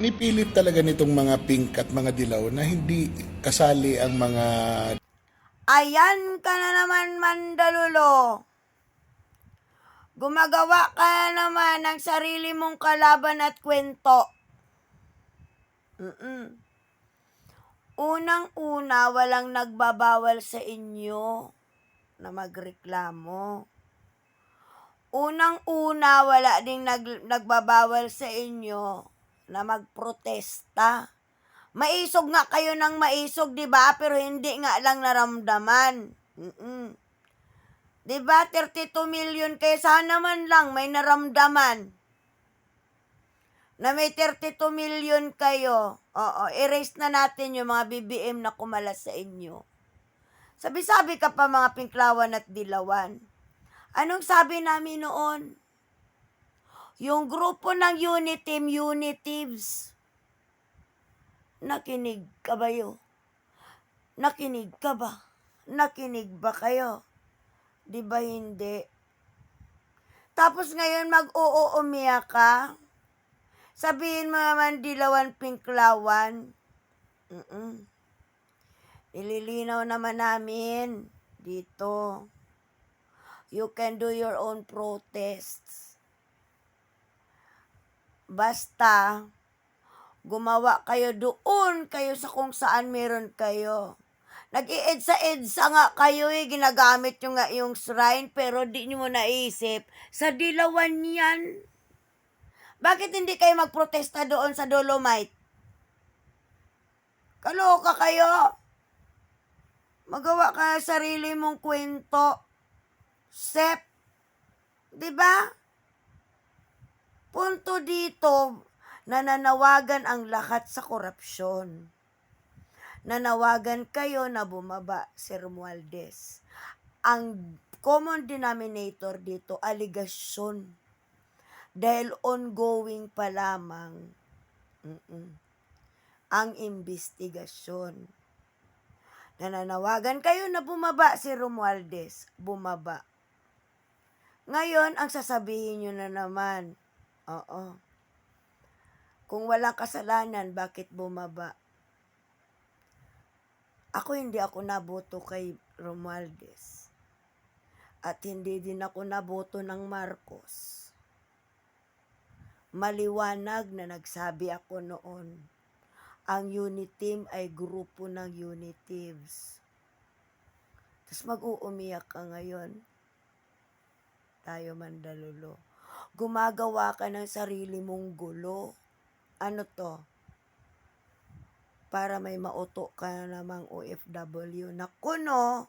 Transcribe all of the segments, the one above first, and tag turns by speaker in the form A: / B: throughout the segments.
A: pinipilit talaga nitong mga pink at mga dilaw na hindi kasali ang mga...
B: Ayan ka na naman, Mandalulo. Gumagawa ka na naman ng sarili mong kalaban at kwento. Unang-una, walang nagbabawal sa inyo na magreklamo. Unang-una, wala ding nagbabawal sa inyo na magprotesta. Maisog nga kayo ng maisog, di ba? Pero hindi nga lang naramdaman. 'Di ba? 32 million kayo, sana man lang may naramdaman. Na may 32 million kayo. Oo, erase na natin yung mga BBM na kumalas sa inyo. Sabi-sabi ka pa mga pinklawan at dilawan. Anong sabi namin noon? Yung grupo ng Uniteam, Unitives. Nakinig ka ba yun? Nakinig ka ba? Nakinig ba kayo? Di ba hindi? Tapos ngayon mag-uumiyak ka? Sabihin mo naman dilawan pinklawan. Ililinaw naman namin dito. You can do your own protests. Basta, gumawa kayo doon kayo sa kung saan meron kayo. Nag-i-EDSA nga kayo ginagamit nyo nga yung shrine, pero di nyo mo naisip, sa dilawan yan. Bakit hindi kayo magprotesta doon sa Dolomite? Kaloka kayo. Magawa ka sa sarili mong kwento. Sep. Diba? Punto dito, nananawagan ang lahat sa korupsyon. Nanawagan kayo na bumaba, Sir Romualdez. Ang common denominator dito, aligasyon. Dahil ongoing pa lamang ang investigasyon. Nananawagan kayo na bumaba si Romualdez. Bumaba. Ngayon, ang sasabihin nyo na naman, kung walang kasalanan, bakit bumaba? Hindi ako naboto kay Romualdez. At hindi din ako naboto ng Marcos. Maliwanag na nagsabi ako noon, ang Uniteam ay grupo ng Unitives. Tapos mag-uumiyak ka ngayon. Tayo Mandalulo. Gumagawa ka ng sarili mong gulo. Ano to? Para may mauto ka na namang OFW. Naku no,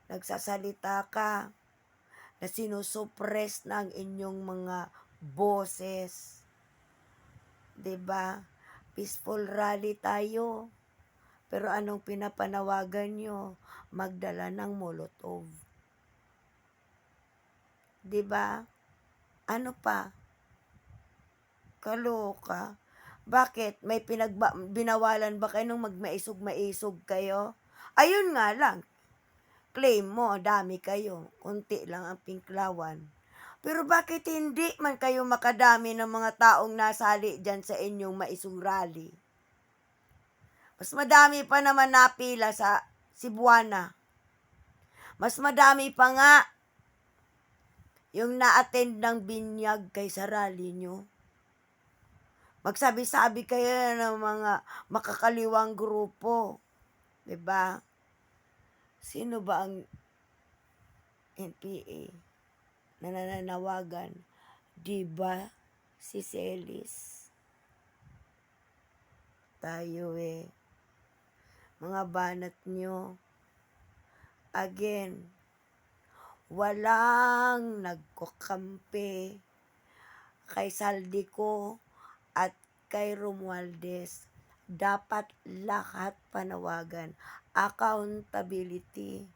B: nagsasalita ka na sinusuppress ng inyong mga boses. 'Di ba? Peaceful rally tayo. Pero anong pinapanawagan nyo? Magdala ng Molotov. 'Di ba? Ano pa? Kaloka. Bakit? May binawalan ba kayo nung magmaisog-maisog kayo? Ayun nga lang. Claim mo, dami kayo. Kunti lang ang pinklawan. Pero bakit hindi man kayo makadami ng mga taong nasali dyan sa inyong maisog rally? Mas madami pa naman napila sa Cebuana. Mas madami pa nga yung na-attend ng binyag kaysa rally nyo. Magsabi-sabi kayo ng mga makakaliwang grupo. 'Di ba? Sino ba ang NPA na nananawagan? 'Di ba si Celis? Tayo mga banat nyo. Again, walang nagkukampi kay Saldico at kay Romualdez. Dapat lahat panawagan. Accountability.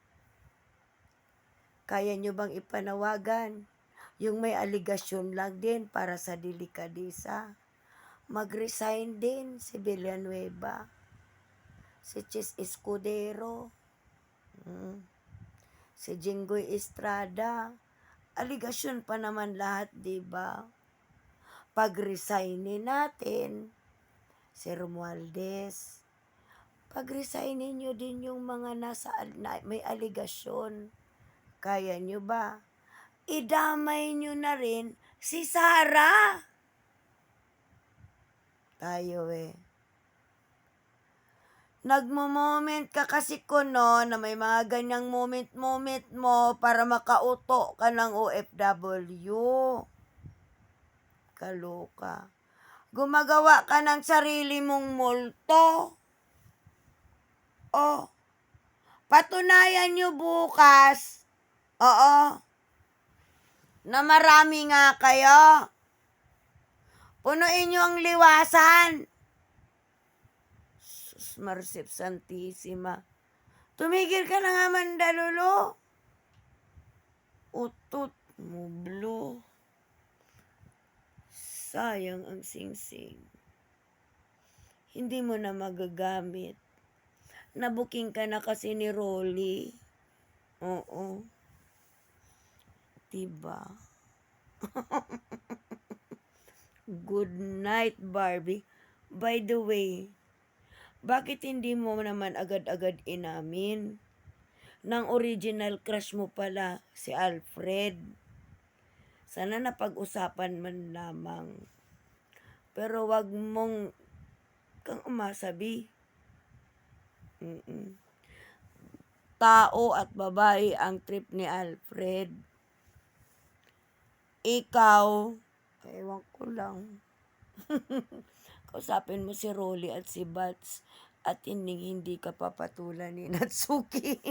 B: Kaya nyo bang ipanawagan? Yung may aligasyon lang din para sa delikadesa. Mag-resign din si Villanueva. Si Chis Escudero. Si Jinggoy Estrada. Aligasyon pa naman lahat, diba? Pag-resignin natin, si Romualdez. Pag-resignin nyo din yung mga may aligasyon. Kaya nyo ba? Idamay nyo na rin si Sara. Tayo Nagmo-moment ka kasi kuno na may mga ganyang moment mo para makauto ka ng OFW. Kaloka. Gumagawa ka ng sarili mong multo. Oh, patunayan nyo bukas. Oo. Na marami nga kayo. Punuin nyo ang liwasan. Sus Marsip Santissima. Tumigil ka na nga, Mandalulo. Utot mo, blue. Sayang ang singsing. Hindi mo na magagamit. Nabuking ka na kasi ni Rolly. Oo. Diba? Good night, Barbie. By the way, bakit hindi mo naman agad-agad inamin? Nang original crush mo pala, si Alfred. Sana napag-usapan man lamang. Pero wag mong kang umasabi. Tao at babae ang trip ni Alfred. Ikaw, ewan ko lang. Kausapin mo si Rolly at si Bats at hindi ka papatulan ni Natsuki.